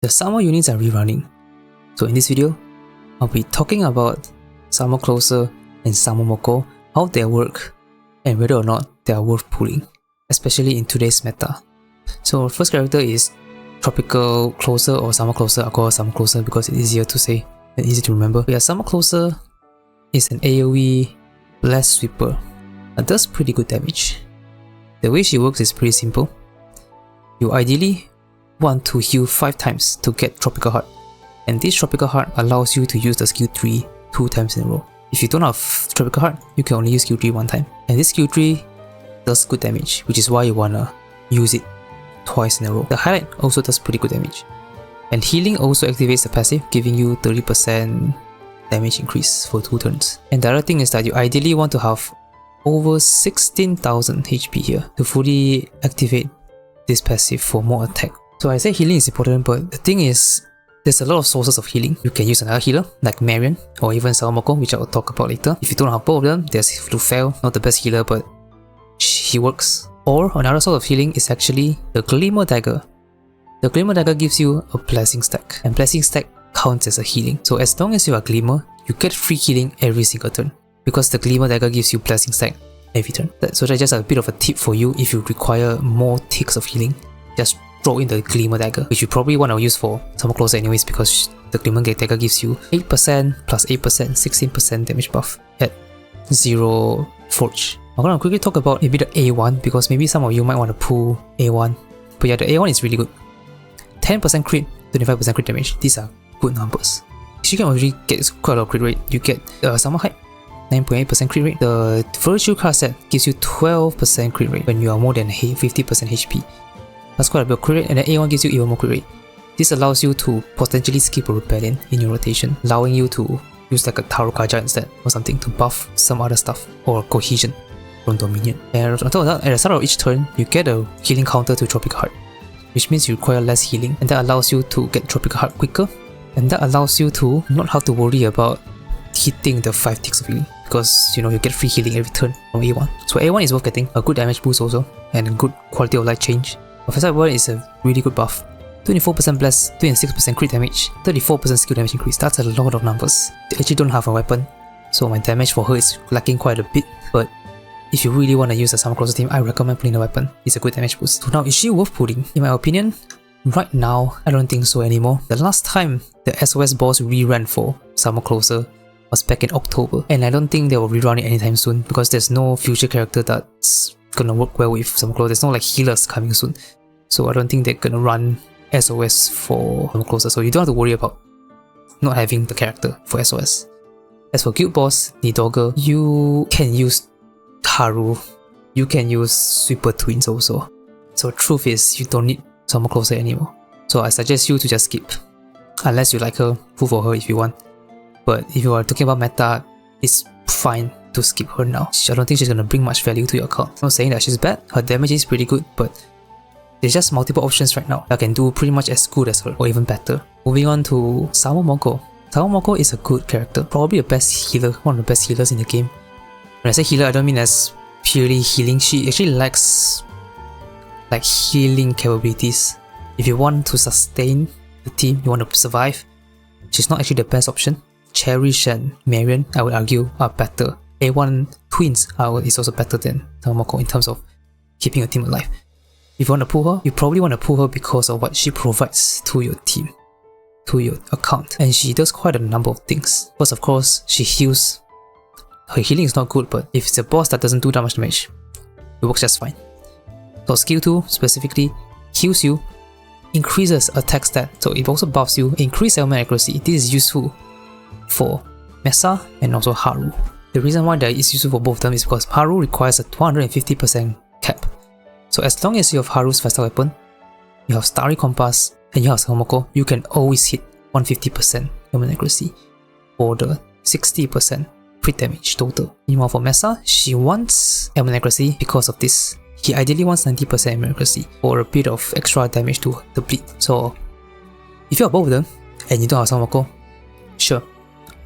The summer units are rerunning. So in this video, I'll be talking about Summer Closer and Summer Moko, how they work, and whether or not they are worth pulling, especially in today's meta. So first character is Tropical Closer or Summer Closer. I'll call her Summer Closer because it's easier to say and easy to remember. But yeah, Summer Closer is an AoE blast sweeper that does pretty good damage. The way she works is pretty simple. You ideally want to heal 5 times to get Tropical Heart, and this Tropical Heart allows you to use the skill 3 2 times in a row. If you don't have Tropical Heart, you can only use skill 3 1 time, and this skill 3 does good damage, which is why you wanna use it twice in a row. The highlight also does pretty good damage, and healing also activates the passive, giving you 30% damage increase for 2 turns. And the other thing is that you ideally want to have over 16,000 HP here to fully activate this passive for more attack. So I say healing is important, but the thing is, there's a lot of sources of healing. You can use another healer like RERUN or even Summer Moko, which I will talk about later. If you don't have both of them, there's Fail, not the best healer, but he works. Or another sort of healing is actually the Glimmer Dagger. The Glimmer Dagger gives you a blessing stack, and blessing stack counts as a healing. So as long as you are Glimmer, you get free healing every single turn, because the Glimmer Dagger gives you blessing stack every turn. So that's just a bit of a tip for you if you require more ticks of healing. Just throw in the Glimmer Dagger, which you probably want to use for Summer Closer anyways, because the Glimmer Dagger gives you 8% plus 8%, 16% damage buff at 0 Forge. I'm gonna quickly talk about maybe the A1, because maybe some of you might want to pull A1. But yeah, the A1 is really good. 10% crit, 25% crit damage. These are good numbers. You can already get quite a lot of crit rate. You get Summer Hype, 9.8% crit rate. The Virtue card set gives you 12% crit rate when you are more than 50% HP. That's quite a bit of crit rate, and the A1 gives you even more crit rate. This allows you to potentially skip a Rebellion in your rotation, allowing you to use like a Taro Kaja instead or something to buff some other stuff, or Cohesion from Dominion. And on top of that, at the start of each turn, you get a healing counter to Tropical Heart, which means you require less healing, and that allows you to get Tropical Heart quicker, and that allows you to not have to worry about hitting the 5 ticks of healing, because you know you get free healing every turn from A1. So A1 is worth getting, a good damage boost also, and a good quality of life change. Professor 1 is a really good buff. 24% blast, 26% crit damage, 34% skill damage increase. That's a lot of numbers. They actually don't have a weapon, so my damage for her is lacking quite a bit. But if you really want to use a Summer Closer team, I recommend pulling a weapon. It's a good damage boost. So now, is she worth pulling? In my opinion, right now, I don't think so anymore. The last time the SOS boss reran for Summer Closer was back in October, and I don't think they will rerun it anytime soon, because there's no future character that's gonna work well with Summer Closer. There's no like healers coming soon. So I don't think they're gonna run SOS for Summer Closer, so you don't have to worry about not having the character for SOS. As for Guild Boss, Nidogger, you can use Haru, you can use Sweeper Twins also. So truth is, you don't need Summer Closer anymore. So I suggest you to just skip. Unless you like her, pull for her if you want. But if you are talking about meta, it's fine to skip her now. I don't think she's gonna bring much value to your account. I'm not saying that she's bad, her damage is pretty good, but there's just multiple options right now that can do pretty much as good as her, or even better. Moving on to Summer Moko. Summer Moko is a good character, probably the best healer, one of the best healers in the game. When I say healer, I don't mean as purely healing. She actually lacks like healing capabilities. If you want to sustain the team, you want to survive, she's not actually the best option. Cherish and RERUN, I would argue, are better. A1 Twins is also better than Summer Moko in terms of keeping your team alive. If you want to pull her, you probably want to pull her because of what she provides to your team, to your account. And she does quite a number of things. First, of course, she heals. Her healing is not good, but if it's a boss that doesn't do that much damage, it works just fine. So skill 2 specifically heals you, increases attack stat, so it also buffs you, increase element accuracy. This is useful for Mesa and also Haru. The reason why that is useful for both of them is because Haru requires a 250% cap. So as long as you have Haru's Festa weapon, you have Starry Compass, and you have Summer Moko, you can always hit 150% element accuracy for the 60% crit damage total. Meanwhile for Mesa, she wants element accuracy because of this. He ideally wants 90% element accuracy for a bit of extra damage to the bleed. So if you have both of them, and you don't have Summer Moko, sure,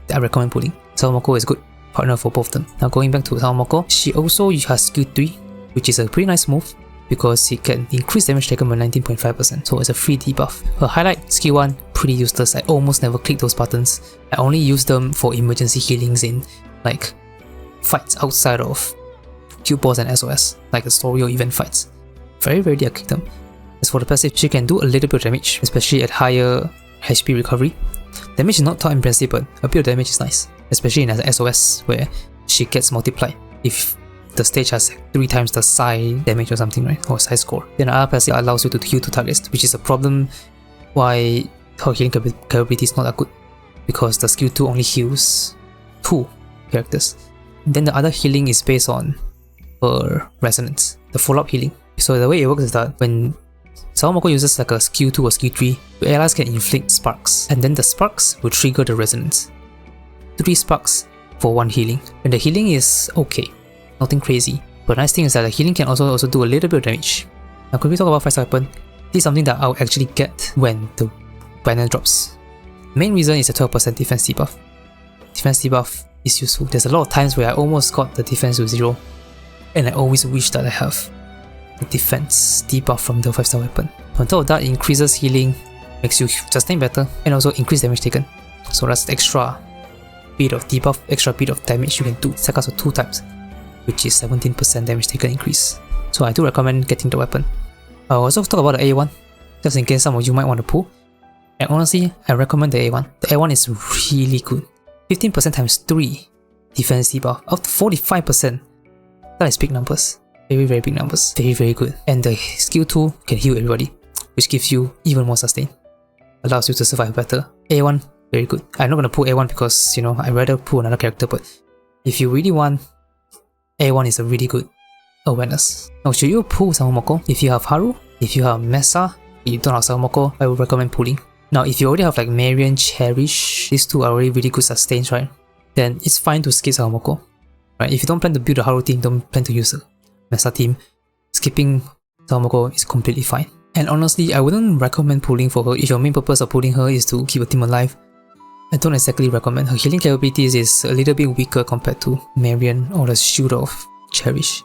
I recommend pulling. Summer Moko is a good partner for both of them. Now going back to Summer Moko, she also has skill 3, which is a pretty nice move, because it can increase damage taken by 19.5%, so it's a free debuff. Her highlight, skill 1, pretty useless. I almost never click those buttons. I only use them for emergency healings in like fights outside of Q boss and SOS, like the story or event fights. Very rarely I click them. As for the passive, she can do a little bit of damage, especially at higher HP recovery. Damage is not that impressive, but a bit of damage is nice, especially in an SOS where she gets multiplied if the stage has 3 times the psi damage or something, right? Or psi score. Then other passive allows you to heal 2 targets, which is a problem why her healing capability is not that good, because the skill 2 only heals 2 characters. Then the other healing is based on her resonance, the follow-up healing. So the way it works is that when Summer Moko uses like a skill 2 or skill 3, your allies can inflict sparks, and then the sparks will trigger the resonance. 3 sparks for 1 healing, and the healing is okay, nothing crazy. But the nice thing is that the healing can also do a little bit of damage. Now could we talk about 5-star weapon? This is something that I'll actually get when the banner drops. Main reason is a 12% defense debuff. Defense debuff is useful. There's a lot of times where I almost got the defense to 0, and I always wish that I have the defense debuff from the 5-star weapon. On top of that, it increases healing, makes you sustain better, and also increase damage taken. So that's extra bit of debuff, extra bit of damage you can do. Stack us for 2 times, which is 17% damage taken increase. So I do recommend getting the weapon. I'll also talk about the A1, just in case some of you might want to pull. And honestly, I recommend the A1. The A1 is really good. 15% times 3 defense debuff, up to 45%. That is big numbers. Very big numbers. Very good. And the skill 2 can heal everybody, which gives you even more sustain. Allows you to survive better. A1, very good. I'm not going to pull A1 because, you know, I'd rather pull another character, but if you really want, A1 is a really good awareness. Now, should you pull Summer Moko? If you have Haru, if you have Mesa, if you don't have Summer Moko, I would recommend pulling. Now, if you already have like Marion, Cherish, these 2 are already really good sustains, right? Then it's fine to skip Summer Moko. Right? If you don't plan to build a Haru team, don't plan to use a Mesa team, skipping Summer Moko is completely fine. And honestly, I wouldn't recommend pulling for her if your main purpose of pulling her is to keep a team alive. I don't exactly recommend. Her healing capabilities is a little bit weaker compared to Marion or the Shield of Cherish.